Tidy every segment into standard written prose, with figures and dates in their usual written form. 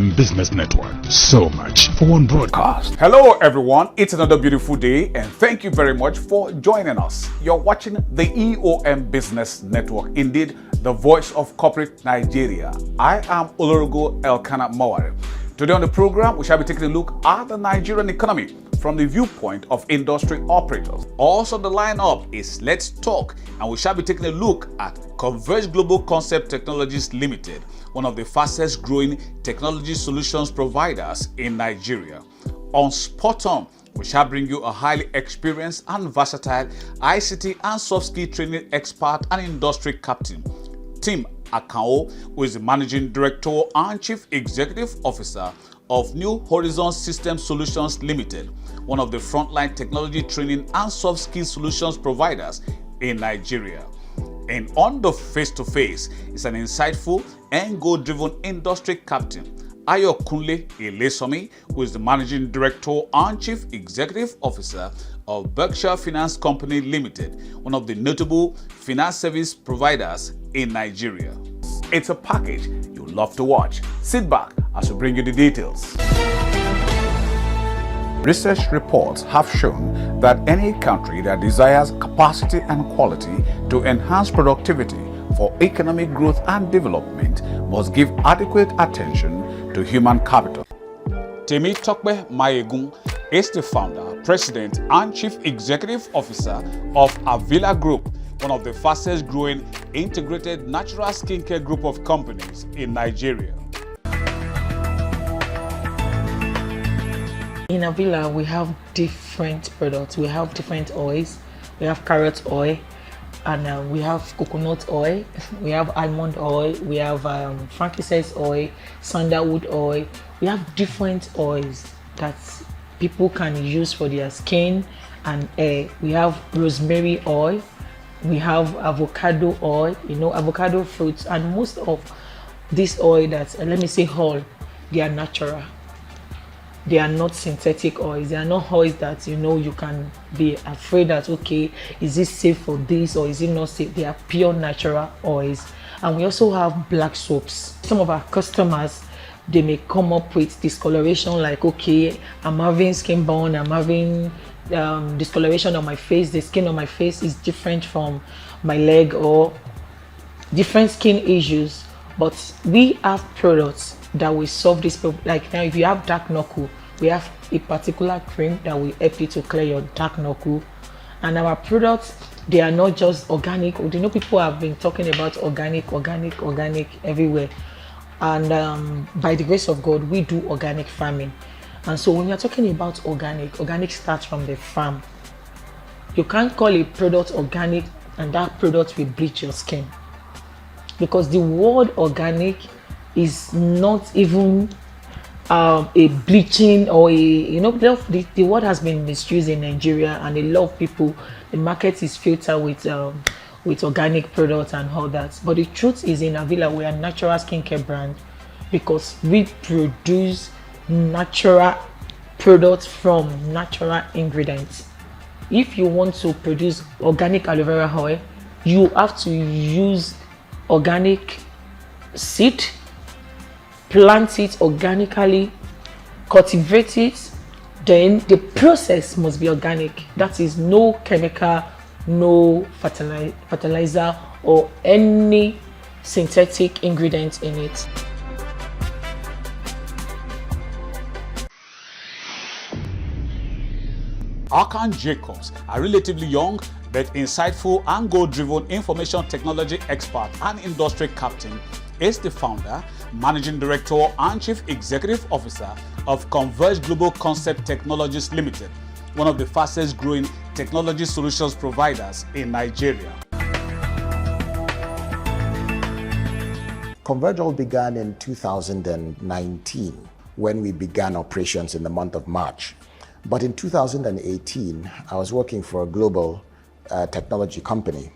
Business Network. So much for one broadcast. Hello everyone, it's another beautiful day and thank you very much for joining us. You're watching the EOM Business Network, indeed the voice of corporate Nigeria. I am Olorogo Elkanah Mawari. Today on the program, we shall be taking a look at the Nigerian economy from the viewpoint of industry operators. Also the lineup is Let's Talk, and we shall be taking a look at CONVERGE Global Concept Technologies Limited, one of the fastest growing technology solutions providers in Nigeria. On Spot On, we shall bring you a highly experienced and versatile ICT and soft skill training expert and industry captain, Tim Akao, who is the Managing Director and Chief Executive Officer of New Horizon System Solutions Limited, one of the frontline technology training and soft skill solutions providers in Nigeria. And on the face-to-face is an insightful and goal-driven industry captain, Ayo Kunle Elesomi, who is the Managing Director and Chief Executive Officer of BERKSHIRE Finance Company Limited, one of the notable finance service providers in Nigeria. It's a package you'll love to watch. Sit back as we bring you the details. Research reports have shown that any country that desires capacity and quality to enhance productivity for economic growth and development must give adequate attention to human capital. Temi Tokbe Mayegun is the founder, president, and chief executive officer of AVILA Group, one of the fastest growing integrated natural skincare group of companies in Nigeria. In AVILA, we have different products. We have different oils. We have carrot oil, and we have coconut oil. We have almond oil. We have frankincense oil, sandalwood oil. We have different oils that people can use for their skin and hair. We have rosemary oil. We have avocado oil, avocado fruits, and most of this oil that, let me say all, they are natural. They are not synthetic oils. They are not oils that, you can be afraid that, okay, is this safe for this or is it not safe? They are pure natural oils. And we also have black soaps. Some of our customers, they may come up with discoloration like, okay, I'm having skin burn, I'm having discoloration on my face, the skin on my face is different from my leg or different skin issues. But we have products that will solve this problem. Like now, if you have dark knuckle, we have a particular cream that will help you to clear your dark knuckle. And our products, they are not just organic. People have been talking about organic everywhere. And by the grace of God, we do organic farming. And so when you're talking about organic starts from the farm. You can't call a product organic and that product will bleach your skin. Because the word organic is not even a bleaching or the word has been misused in Nigeria, and a lot of people, the market is filtered with organic products and all that. But the truth is, in AVILA, we are a natural skincare brand because we produce natural products from natural ingredients. If you want to produce organic aloe vera oil, you have to use organic seed, plant it organically, cultivate it, then the process must be organic. That is no chemical, no fertilizer or any synthetic ingredient in it. Akan Jacobs, a relatively young but insightful and goal-driven information technology expert and industry captain, is the founder, managing director, and chief executive officer of CONVERGE Global Concept Technologies Limited, one of the fastest growing technology solutions providers in Nigeria. CONVERGE all began in 2019 when we began operations in the month of March. But in 2018, I was working for a global technology company,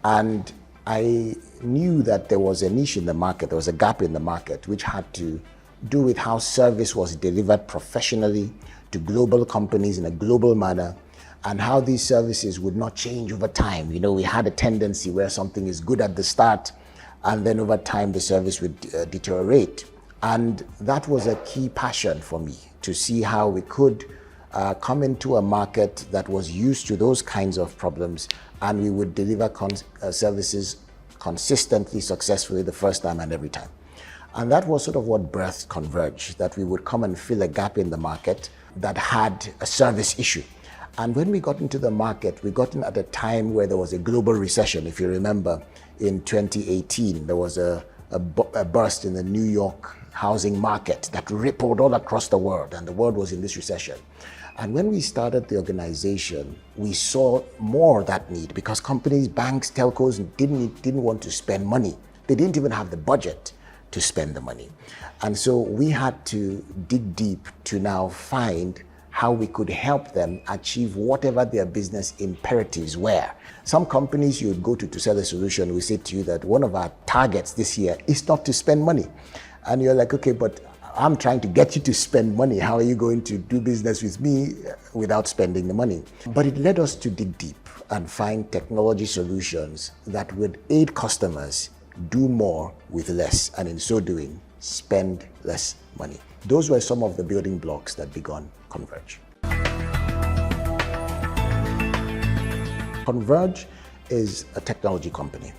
and I knew that there was a niche in the market, there was a gap in the market, which had to do with how service was delivered professionally to global companies in a global manner, and how these services would not change over time. We had a tendency where something is good at the start, and then over time the service would deteriorate. And that was a key passion for me, to see how we could come into a market that was used to those kinds of problems, and we would deliver services consistently, successfully, the first time and every time. And that was sort of what birthed CONVERGE, that we would come and fill a gap in the market that had a service issue. And when we got into the market, we got in at a time where there was a global recession. If you remember, in 2018, there was a burst in the New York housing market that rippled all across the world, and the world was in this recession. And when we started the organization, we saw more of that need, because companies, banks, telcos didn't want to spend money. They didn't even have the budget to spend the money. And so we had to dig deep to now find how we could help them achieve whatever their business imperatives were. Some companies you would go to sell a solution, we say to you that one of our targets this year is not to spend money. And you're like, okay, but I'm trying to get you to spend money. How are you going to do business with me without spending the money? But it led us to dig deep and find technology solutions that would aid customers do more with less, and in so doing, spend less money. Those were some of the building blocks that began CONVERGE. CONVERGE is a technology company,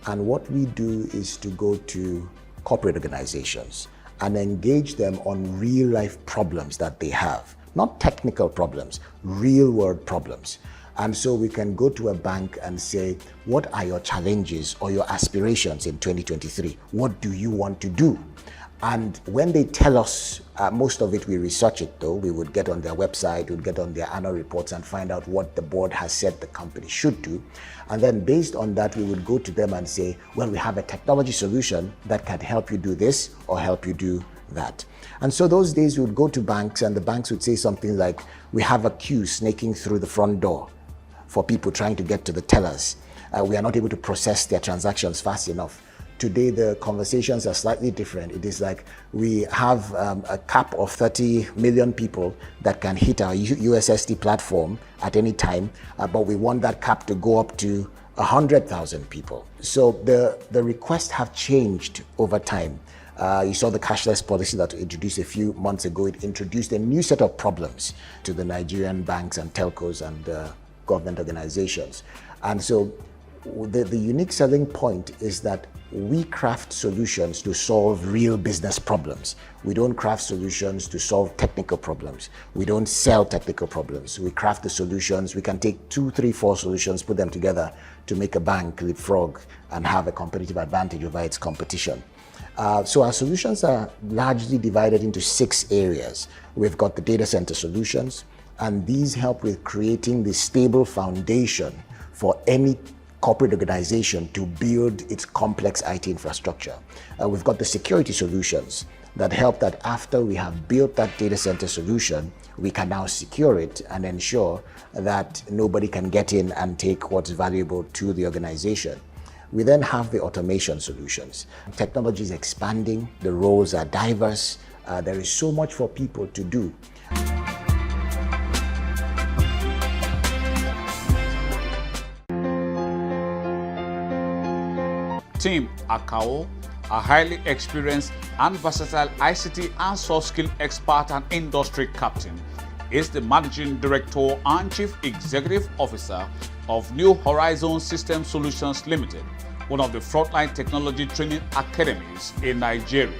and what we do is to go to corporate organizations and engage them on real life problems that they have. Not technical problems, real world problems. And so we can go to a bank and say, what are your challenges or your aspirations in 2023? What do you want to do? And when they tell us, most of it we research it though, we would get on their website, we'd get on their annual reports and find out what the board has said the company should do. And then based on that, we would go to them and say, well, we have a technology solution that can help you do this or help you do that. And so those days we would go to banks, and the banks would say something like, we have a queue snaking through the front door for people trying to get to the tellers. We are not able to process their transactions fast enough. Today, the conversations are slightly different. It is like we have a cap of 30 million people that can hit our USSD platform at any time, but we want that cap to go up to 100,000 people. So the requests have changed over time. You saw the cashless policy that we introduced a few months ago. It introduced a new set of problems to the Nigerian banks and telcos and government organizations. And so the unique selling point is that we craft solutions to solve real business problems. We don't craft solutions to solve technical problems. We don't sell technical problems. We craft the solutions. We can take 2, 3, 4 solutions, put them together to make a bank leapfrog and have a competitive advantage over its competition. So our solutions are largely divided into 6 areas. We've got the data center solutions, and these help with creating the stable foundation for any corporate organization to build its complex IT infrastructure. We've got the security solutions that help that after we have built that data center solution, we can now secure it and ensure that nobody can get in and take what's valuable to the organization. We then have the automation solutions. Technology is expanding, the roles are diverse, there is so much for people to do. Team Akao, a highly experienced and versatile ICT and soft skill expert and industry captain, is the Managing Director and Chief Executive Officer of New Horizon System Solutions Limited, one of the frontline technology training academies in Nigeria.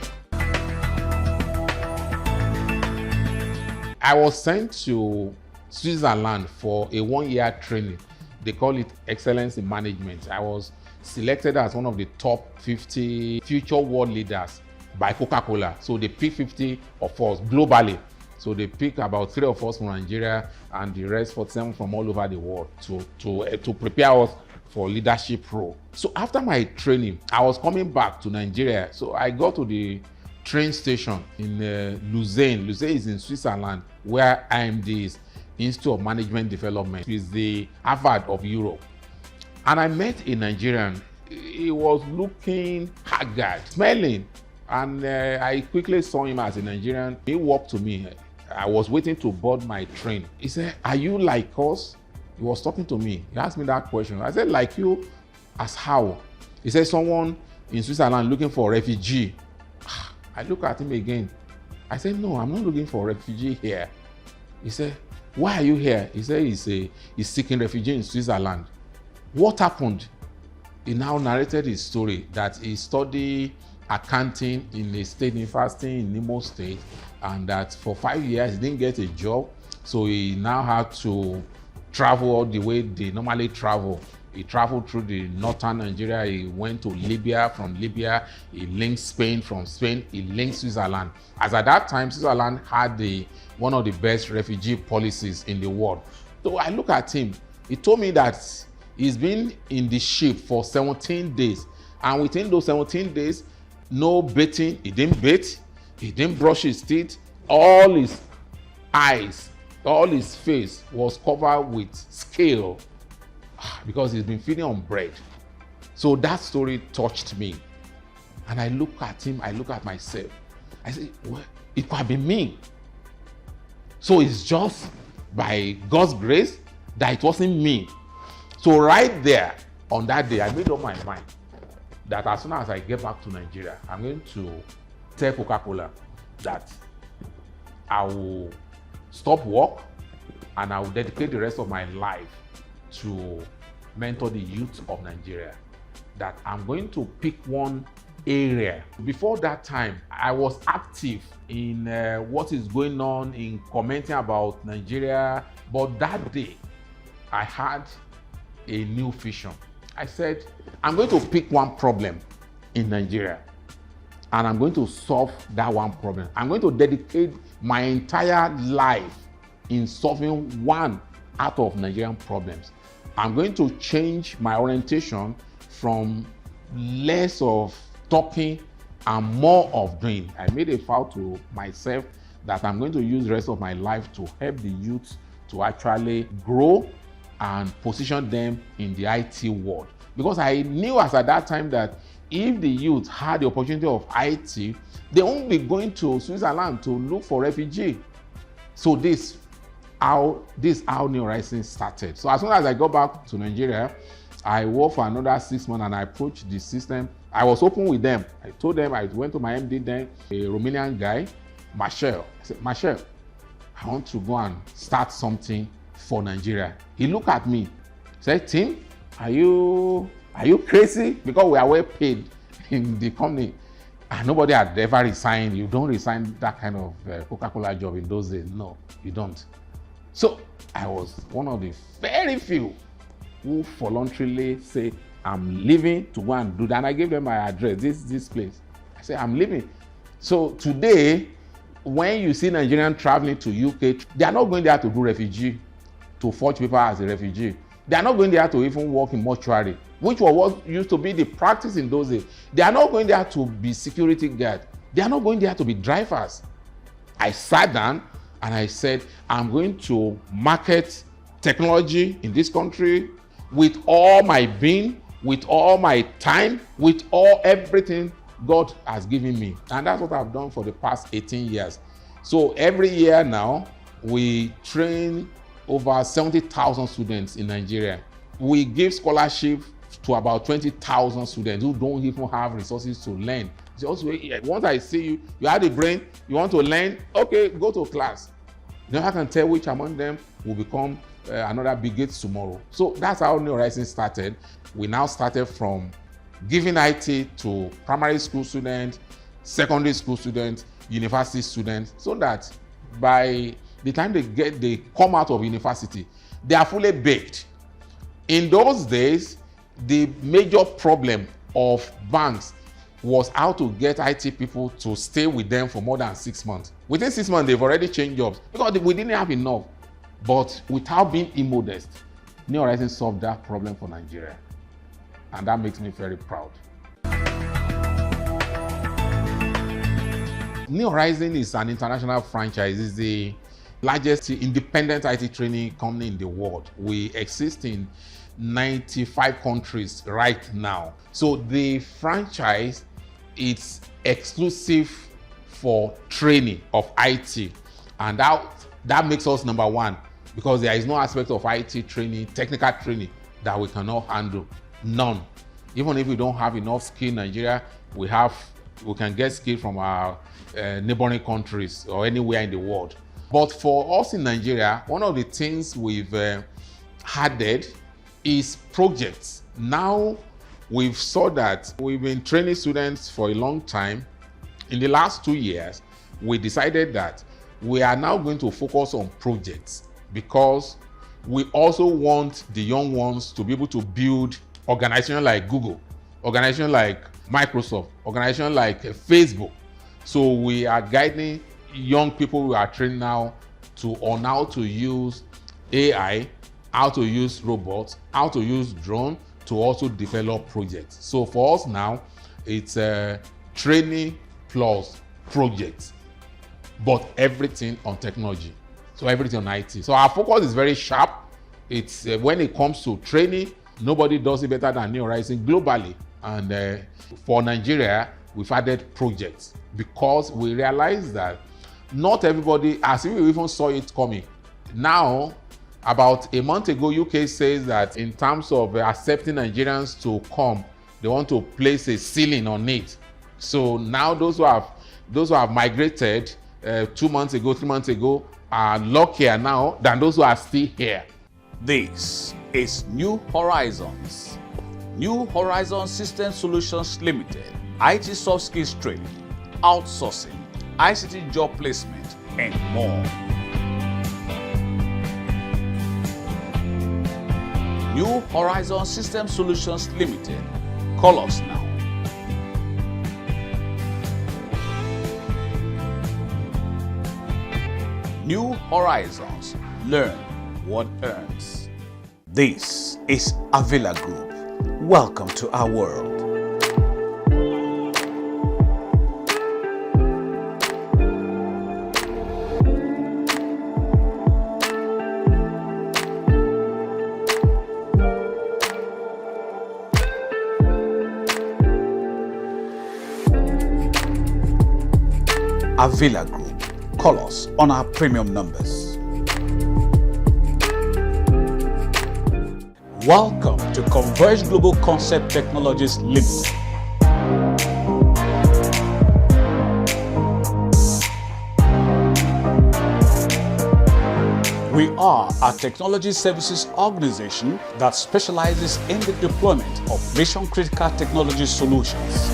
I was sent to Switzerland for a 1-year training. They call it Excellence in Management. I was selected as one of the top 50 future world leaders by Coca-Cola. So they pick 50 of us globally. So they pick about 3 of us from Nigeria and the rest 47 from all over the world to prepare us for leadership role. So after my training, I was coming back to Nigeria. So I got to the train station in Lausanne. Lausanne is in Switzerland, where IMD is, Institute of Management Development, is the Harvard of Europe. And I met a Nigerian. He was looking haggard, smelling, and I quickly saw him as a Nigerian. He walked to me. I was waiting to board my train. He said, "Are you like us?" He was talking to me. He asked me that question. I said, "Like you, as how?" He said, "Someone in Switzerland looking for a refugee." I look at him again. I said, no, I'm not looking for a refugee here. He said, why are you here? He said he's seeking refugee in Switzerland. What happened? He now narrated his story that he studied accounting in a state university in Imo State, and that for 5 years he didn't get a job. So he now had to travel all the way they normally travel. He traveled through the northern Nigeria. He went to Libya. From Libya, he linked Spain. From Spain, he linked Switzerland. As at that time, Switzerland had one of the best refugee policies in the world. So I look at him. He told me that he's been in the ship for 17 days. And within those 17 days, no bathing. He didn't bathe. He didn't brush his teeth. All his eyes, all his face was covered with scale, because he's been feeding on bread. So that story touched me. And I look at him, I look at myself. I say, well, it could have been me. So it's just by God's grace that it wasn't me. So right there, on that day, I made up my mind that as soon as I get back to Nigeria, I'm going to tell Coca-Cola that I will stop work and I will dedicate the rest of my life to mentor the youth of Nigeria. That I'm going to pick one area. Before that time, I was active in what is going on, in commenting about Nigeria. But that day, I had a new vision. I said, I'm going to pick one problem in Nigeria, and I'm going to solve that one problem. I'm going to dedicate my entire life in solving one out of Nigerian problems. I'm going to change my orientation from less of talking and more of doing. I made a vow to myself that I'm going to use the rest of my life to help the youth to actually grow and position them in the IT world. Because I knew as at that time that if the youth had the opportunity of IT, they won't be going to Switzerland to look for refugees. So this how New Horizons started. So as soon as I got back to Nigeria, I worked for another 6 months and I approached the system. I was open with them. I told them, I went to my MD then, a Romanian guy, Marshall. I said, Marshall, I want to go and start something for Nigeria. He looked at me, said, Tim, are you crazy? Because we are well paid in the company. And nobody had ever resigned. You don't resign that kind of Coca-Cola job in those days. No, you don't. So I was one of the very few who voluntarily say, I'm leaving to go and do that. And I gave them my address, this place. I said, I'm leaving. So today, when you see Nigerians traveling to UK, they are not going there to do refugee, to forge paper as a refugee. They are not going there to even work in mortuary, which was what used to be the practice in those days. They are not going there to be security guard. They are not going there to be drivers. I sat down and I said, I'm going to market technology in this country with all my being, with all my time, with everything God has given me. And that's what I've done for the past 18 years. So every year now, we train over 70,000 students in Nigeria. We give scholarship to about 20,000 students who don't even have resources to learn. So also, once I see you, you have the brain, you want to learn, okay, go to class. Then I can tell which among them will become another Bill Gates tomorrow. So that's how New Horizons started. We now started from giving IT to primary school students, secondary school students, university students, so that by the time they come out of university, they are fully baked. In those days, the major problem of banks was how to get IT people to stay with them for more than 6 months. Within 6 months, they've already changed jobs because we didn't have enough. But without being immodest, New Horizons solved that problem for Nigeria. And that makes me very proud. New Horizons is an international franchise. It's the largest independent IT training company in the world. We exist in 95 countries right now. So the franchise is exclusive for training of IT. And that makes us number one, because there is no aspect of IT training, technical training, that we cannot handle. None. Even if we don't have enough skill in Nigeria, we have We can get skills from our neighboring countries or anywhere in the world. But for us in Nigeria, one of the things we've added is projects. Now we've saw that we've been training students for a long time. In the last 2 years, we decided that we are now going to focus on projects because we also want the young ones to be able to build organizations like Google, organizations like Microsoft, organizations like Facebook. So we are guiding young people we are training now on how to use AI, how to use robots, how to use drone to also develop projects. So for us now, it's training plus projects, but everything on technology. So everything on IT. So our focus is very sharp. It's when it comes to training, nobody does it better than New Horizon globally. And for Nigeria, we've added projects because we realize that not everybody, as we even saw it coming. Now, about a month ago, UK says that in terms of accepting Nigerians to come, they want to place a ceiling on it. So now those who have migrated 2 months ago, 3 months ago, are luckier now than those who are still here. This is New Horizons. New Horizon System Solutions Limited, IT soft skills training, outsourcing, ICT job placement, and more. New Horizon System Solutions Limited. Call us now. New Horizons. Learn what earns. This is AVILA Group. Welcome to our world. AVILA Group. Call us on our premium numbers. Welcome to CONVERGE Global Concept Technologies Limited. We are a technology services organization that specializes in the deployment of mission-critical technology solutions.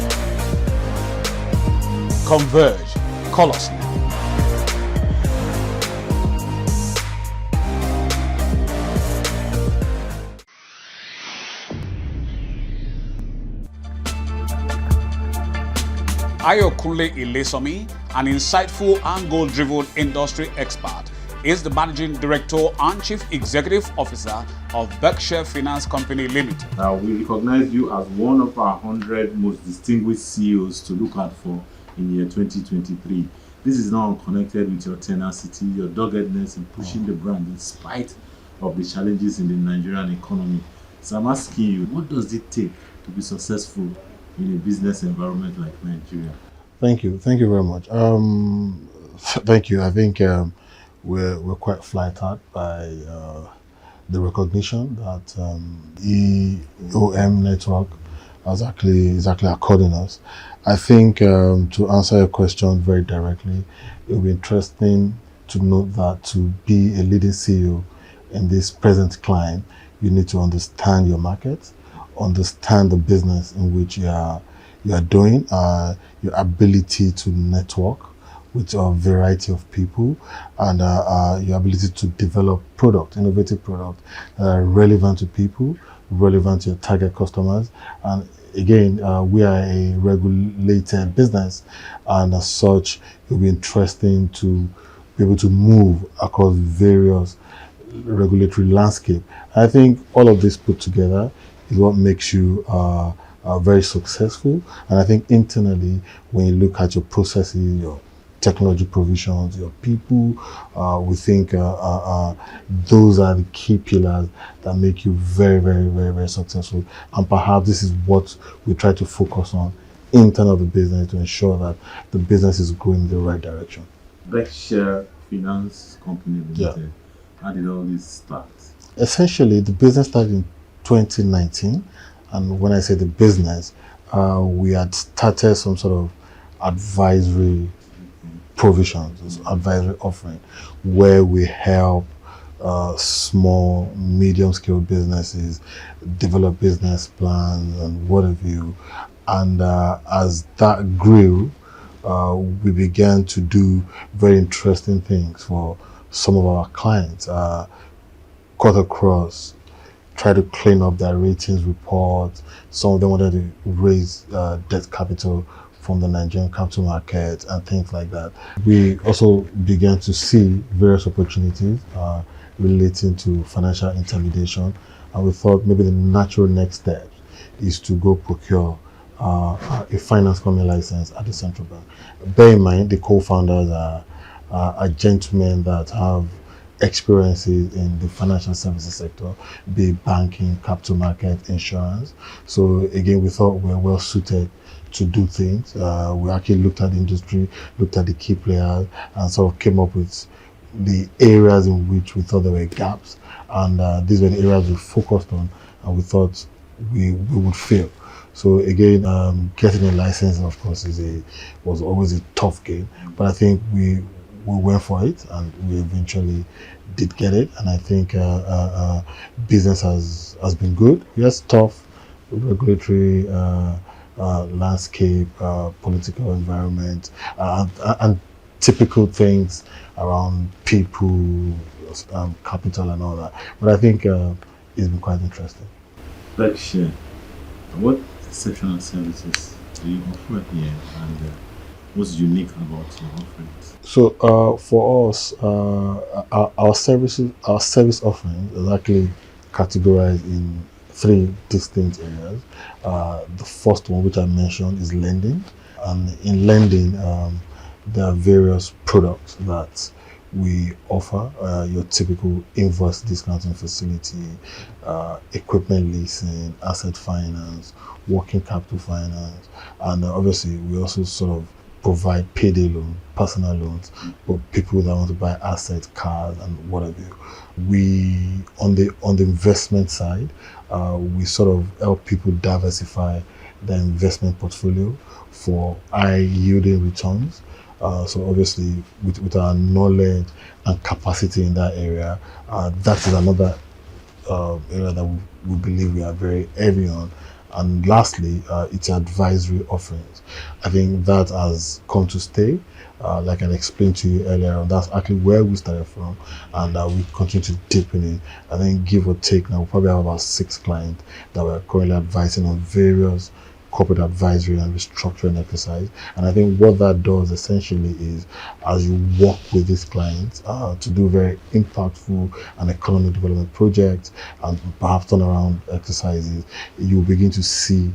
CONVERGE. Call us now. Ayokunle Ilesomi, an insightful and goal-driven industry expert, is the Managing Director and Chief Executive Officer of Berkshire Finance Company Limited. We recognize you as one of our 100 most distinguished CEOs to look out for in year 2023. This is now connected with your tenacity, your doggedness in pushing the brand in spite of the challenges in the Nigerian economy. So I'm asking you, what does it take to be successful in a business environment like Nigeria? Thank you very much. Thank you. I think we're quite flattered by the recognition that EOM network is actually according us. I think to answer your question very directly, it will be interesting to note that to be a leading CEO in this present climate, you need to understand your market, understand the business in which you are doing, your ability to network with a variety of people, and your ability to develop innovative product relevant to people, relevant to your target customers. And again, we are a regulated business, and as such, it will be interesting to be able to move across various regulatory landscape. I think all of this put together is what makes you very successful. And I think internally, when you look at your processes, your technology provisions, your people, we think those are the key pillars that make you very, very, very, very successful. And perhaps this is what we try to focus on internal of the business to ensure that the business is going in the right direction. Berkshire Finance Company Limited. Yeah. How did all this start? Essentially, the business started in 2019. And when I say the business, we had started some sort of advisory provisions, advisory offering, where we help small, medium-scale businesses develop business plans and what have you. And as that grew, we began to do very interesting things for some of our clients. Cut across, try to clean up their ratings reports. Some of them wanted to raise debt capital from the Nigerian capital market and things like that. We also began to see various opportunities relating to financial intermediation, and we thought maybe the natural next step is to go procure a finance company license at the central bank. Bear in mind, the co-founders are gentlemen that have experiences in the financial services sector, be it banking, capital market, insurance. So again, we thought we were well suited to do things. We actually looked at the industry, looked at the key players, and sort of came up with the areas in which we thought there were gaps. And these were the areas we focused on, and we thought we would fill. So again, getting a license, of course, was always a tough game, but I think we went for it, and we eventually did get it. And I think business has been good. Yes, tough regulatory landscape, political environment, and typical things around people, capital, and all that. But I think it's been quite interesting. BERKSHIRE, what exceptional services do you offer here, and what's unique about your offerings? So for us, our service offering is actually categorized in three distinct areas. The first one, which I mentioned, is lending, and in lending, there are various products that we offer. Your typical invoice discounting facility, equipment leasing, asset finance, working capital finance, and obviously we also sort of provide payday loan, personal loans for people that want to buy assets, cars, and what have you. We on the investment side, we sort of help people diversify their investment portfolio for high yielding returns. So obviously with our knowledge and capacity in that area, that is another area that we believe we are very heavy on. And lastly, it's advisory offerings. I think that has come to stay. Like I explained to you earlier, that's actually where we started from, and we continue to deepen it. I think give or take now, we probably have about 6 clients that we're currently advising on various corporate advisory and restructuring exercise. And I think what that does essentially is, as you work with these clients to do very impactful and economic development projects and perhaps turnaround exercises, you begin to see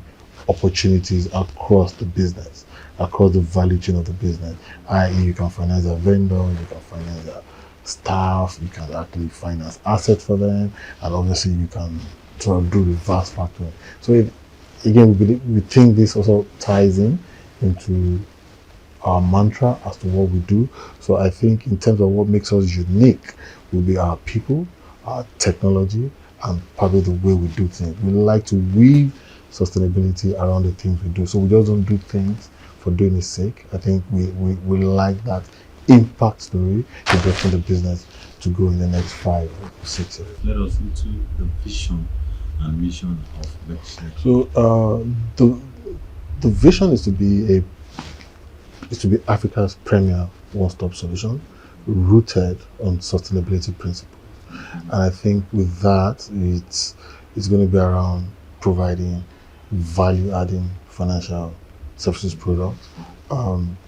opportunities across the business, across the value chain of the business, i.e. you can finance a vendor, you can finance a staff, you can actually finance assets for them, and obviously you can sort of do reverse factoring. So again, we think this also ties into our mantra as to what we do. So I think in terms of what makes us unique will be our people, our technology, and probably the way we do things. We like to weave sustainability around the things we do. So we just don't do things for doing its sake. I think we like that impact story to get from the business to grow in the next 5 or 6 years. Let us into the vision and mission of BERKSHIRE. So the vision is to be Africa's premier one-stop solution rooted on sustainability principles. And I think with that, it's going to be around providing value-adding financial services products,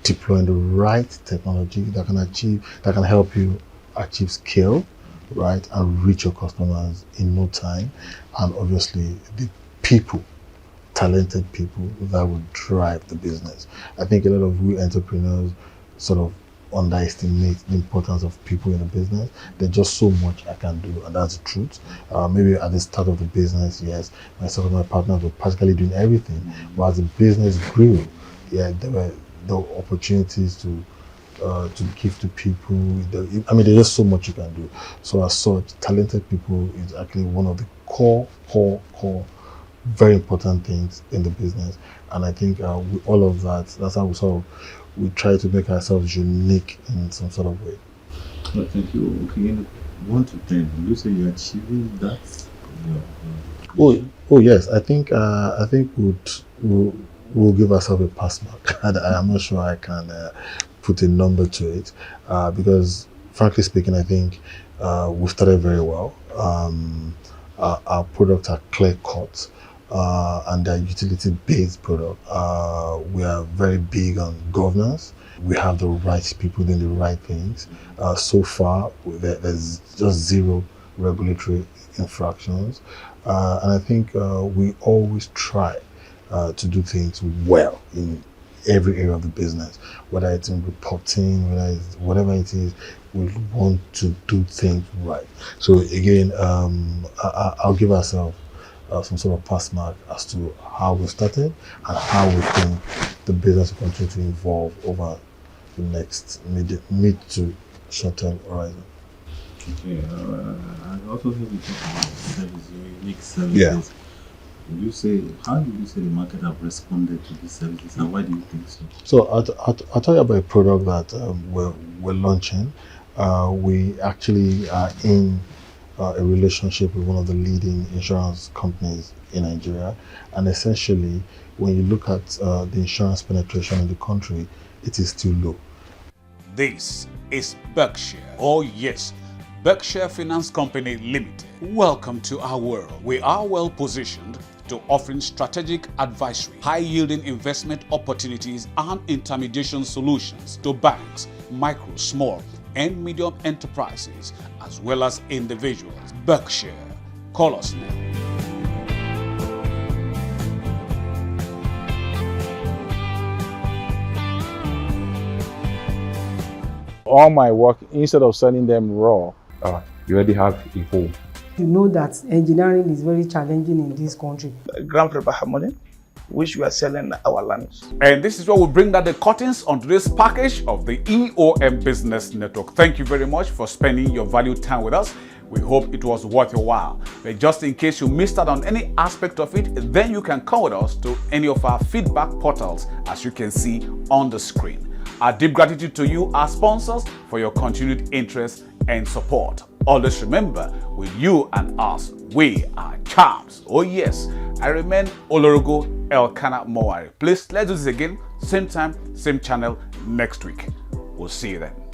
deploying the right technology that can help you achieve scale, right, and reach your customers in no time, and obviously the people, talented people that will drive the business. I think a lot of we entrepreneurs sort of underestimate the importance of people in the business. There's just so much I can do, and that's the truth. Maybe at the start of the business, yes, myself and my partners were practically doing everything, but as the business grew, yeah, there were the opportunities to give to people. I mean, there's just so much you can do. So as such, talented people is actually one of the core very important things in the business. And I think with all of that, that's how we try to make ourselves unique in some sort of way. Well, thank you. Okay, 1 to 10, will you say you're achieving that? Oh yes, I think we'll give ourselves a pass mark. I'm not sure I can put a number to it because, frankly speaking, I think we started very well. Our products are clear cut and they're utility-based product. We are very big on governance. We have the right people doing the right things. So far, there's just zero regulatory infractions. And I think we always try to do things well in every area of the business, whether it's in reporting, whatever it is, we want to do things right. So again, I'll give ourselves some sort of pass mark as to how we started and how we think the business will continue to evolve over the next mid to short-term horizon. Okay, I also think we talk about services, unique services. Yeah. How do you say the market have responded to these services, and why do you think so? So I'll tell you about a product that we're launching. We actually are in a relationship with one of the leading insurance companies in Nigeria, and essentially, when you look at the insurance penetration in the country, it is still low. This is Berkshire. Oh yes, Berkshire Finance Company Limited. Welcome to our world. We are well positioned to offering strategic advisory, high-yielding investment opportunities and intermediation solutions to banks, micro, small, and medium enterprises, as well as individuals. Berkshire. Call us now. All my work, instead of selling them raw, you already have a home. You know that engineering is very challenging in this country. Ground paper harmony, which we are selling our lands. And this is where we bring down the curtains on today's package of the EOM Business Network. Thank you very much for spending your valued time with us. We hope it was worth your while. But just in case you missed out on any aspect of it, then you can come with us to any of our feedback portals, as you can see on the screen. Our deep gratitude to you, our sponsors, for your continued interest and support. Always remember, with you and us, we are champs. Oh yes, I remain Olorogo Elkanah Mowari. Please, let's do this again, same time, same channel next week. We'll see you then.